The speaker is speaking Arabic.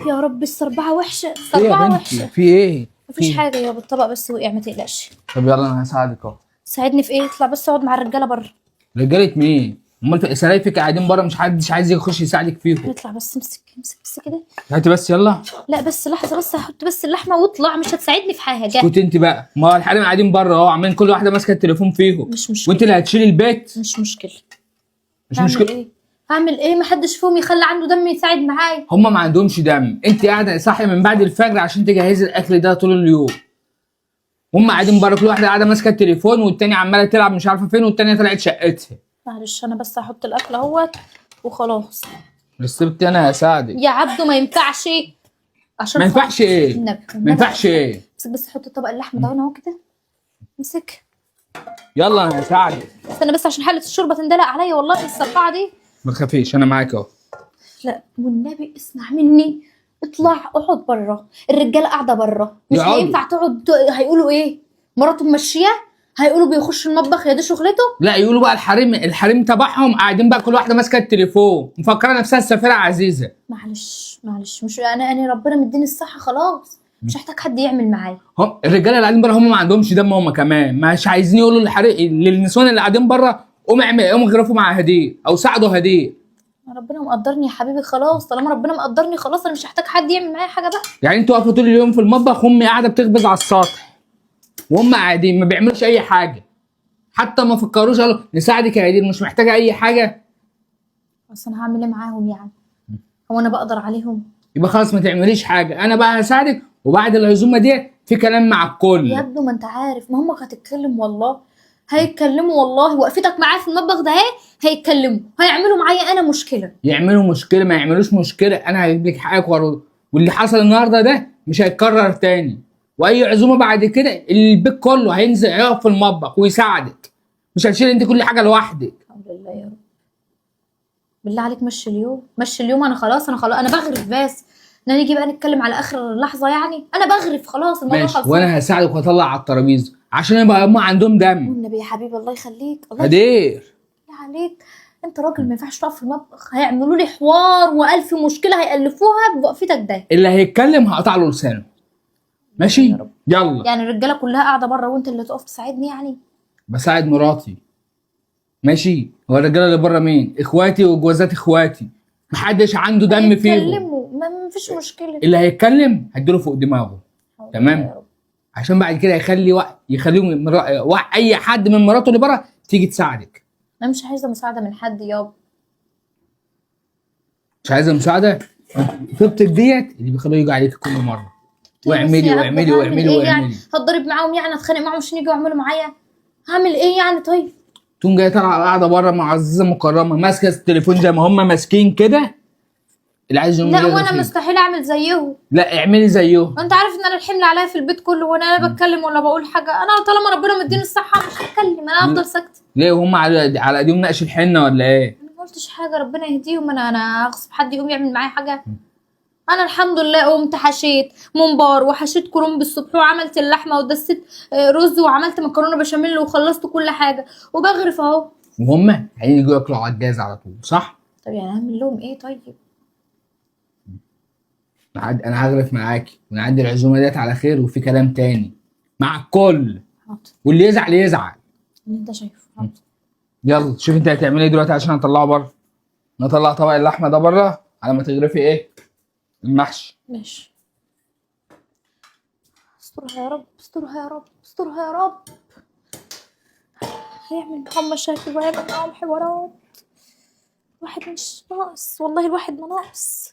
يا رب الصربعه وحشه، ايه يا الصربعه بنتي وحشه. في ايه؟ مفيش حاجه يابا، الطبق بس وقع ما تقلقش. طب يلا انا هساعدك اهو. ساعدني في ايه؟ اطلع بس اقعد مع الرجاله بره. رجاله مين؟ امال سلايفك قاعدين بره، مش حدش عايز يخش يساعدك فيهم. اطلع بس، امسك امسك بس كده. هاتي بس يلا. لا بس لحظه، بس هحط بس اللحمه واطلع، مش هتساعدني في حاجه. اسكتي انت بقى، ما هو الحريم قاعدين بره اهو، عمالين كل واحده ماسكه التليفون فيهم. مش مشكله. وانت اللي هتشيلي البيت. مش مشكله. مش هعمل مشكله. ايه؟ هعمل ايه؟ محدش فيهم يخلي عنده دم يساعد معايا. هم ما عندهمش دم، انت قاعده صاحيه من بعد الفجر عشان تجهزي الاكل ده طول اليوم. هم قاعدين بره، كل واحده قاعده ماسكه التليفون، والتانيه عماله تلعب مش عارفه فين، والتانيه طلعت شقتها. معلش انا بس هحط الاكل اهوت وخلاص. بس سبتي انا هساعدك. يا عبدو ما ينفعش. عشان ما ينفعش ايه؟ النبي ما ينفعش ايه؟ امسك بس، حط طبق اللحمه ده هنا اهو كده. امسك. يلا انا هساعدك. استنى بس عشان حله الشوربه تندلق عليا والله الصربعه دي. ما تخافيش انا معاك اهو. لا والنبي اسمع مني، اطلع اقعد بره، الرجاله قاعده بره، مش يقعدوا. هينفع تقعد. هيقولوا ايه؟ مراته ممشيه، هيقولوا بيخش المطبخ، يا دي شغلته. لا يقولوا بقى الحريم تبعهم قاعدين بقى كل واحده ماسكه التليفون مفكره نفسها السفيره عزيزه. معلش معلش، مش انا ربنا مديني الصحه خلاص، مش هحتاج حد يعمل معايا. هم الرجاله اللي قاعدين بره هم ما عندهمش دم، هم كمان مش عايزين يقولوا للنسوان اللي قاعدين بره قوموا اغرفوا مع هديه او ساعدوا هديه. ربنا مقدرني يا حبيبي خلاص، طالما ربنا مقدرني خلاص، انا مش هحتاج حد يعمل معايا حاجه بقى. يعني انتوا واقفه طول اليوم في المطبخ، امي قاعده بتخبز على السطح وهم قاعدين ما بيعملوش اي حاجه، حتى ما فكروش قالوا نساعدك يا هديه مش محتاجه اي حاجه. بس انا هعمل ايه معاهم يعني؟ هو انا بقدر عليهم؟ يبقى خلاص ما تعمليش حاجه، انا بقى هساعدك، وبعد العزومه دي في كلام مع الكل. يا ابني ما انت عارف، ما هم هتتكلم والله، هيتكلموا والله، وقفتك معايا في المطبخ ده اهي، هيتكلموا، هيعملوا معايا انا مشكله. يعملوا مشكله ما يعملوش مشكله، انا هجيب لك حقك وارد، واللي حصل النهارده ده مش هيتكرر تاني، واي عزومه بعد كده البيت كله هينزل يقف في المطبخ ويساعدك، مش هتشيل انت كل حاجه لوحدك. الحمد لله يا رب. بالله عليك مشي اليوم، مشي اليوم، انا خلاص انا بغرف بس. نيجي بقى نتكلم على اخر لحظه يعني، انا بغرف خلاص، الموضوع ماشي خلصان. وانا هساعدك واطلع على الترابيزه عشان يبقى هم عندهم دم. والنبي يا حبيبي الله يخليك، الله هدير. عليك. انت راجل ما ينفعش تقف في المطبخ، هيعملوا لي حوار والف مشكله هيالفوها بوقفتك ده. اللي هيتكلم هقطع له لسانه. ماشي يا رب. يلا. يعني الرجاله كلها قاعده بره وانت اللي تقف تساعدني يعني؟ بساعد مراتي. ماشي، هو الرجاله اللي بره مين؟ اخواتي وجوازات اخواتي، محدش عنده دم فيهم. يتكلموا ما فيش مشكله. اللي هيتكلم هديله فوق دماغه. تمام. يا رب. عشان بعد كده يخليهم اي حد من مراته اللي بره تيجي تساعدك. انا مش عايزه مساعده من حد يابا. مش عايزه مساعده؟ طيبتك ديت اللي بيخلوه يجي عليك كل مره، واعملي بس يا عبد واعملي هعمل واعملي ايه يعني؟ واعملي. هتضرب معاهم يعني؟ اتخانق معاهم عشان يجوا يعملوا معايا؟ هعمل ايه يعني طيب؟ تقوم جايه طالعه قاعده بره معززه مكرمه ماسكه التليفون زي ما هم ماسكين كده. اللي عايز يقوم لا يغرف وانا فيه. مستحيل اعمل زيهم. لا اعملي زيهم. انت عارف ان انا الحمل عليا في البيت كله، وانا لا بتكلم ولا بقول حاجه، انا طالما ربنا مديني الصحه مش هتكلم، انا هفضل ساكته. ليه هم على ايديهم نقش الحنه ولا ايه؟ انا ما قلتش حاجه، ربنا يهديهم، انا اغصب حد يقوم يعمل معايا حاجه؟ انا الحمد لله قمت حشيت ممبار وحشيت كرنب الصبح وعملت اللحمه ودست رز وعملت مكرونه بشاميل وخلصت كل حاجه وبغرف اهو. وهم هيجوا ياكلوا على الجاز على طول صح؟ طب يعني اعمل لهم ايه طيب؟ انا هغرف معاكي ونعدي العزومه ديت على خير، وفي كلام تاني مع الكل، حاضر. واللي يزعل يزعل. اللي انت شايفه. حاضر. يلا شوف انت هتعملي ايه دلوقتي عشان اطلعه بره. نطلع طبق اللحمه ده بره على ما تغرفي ايه؟ المحشي. ماشي. استرها يا رب، استرها يا رب، استرها يا رب. هيعمل معاهم مشاكل وهيعمل معاهم حوارات، الواحد مش ناقص والله، الواحد ما ناقص.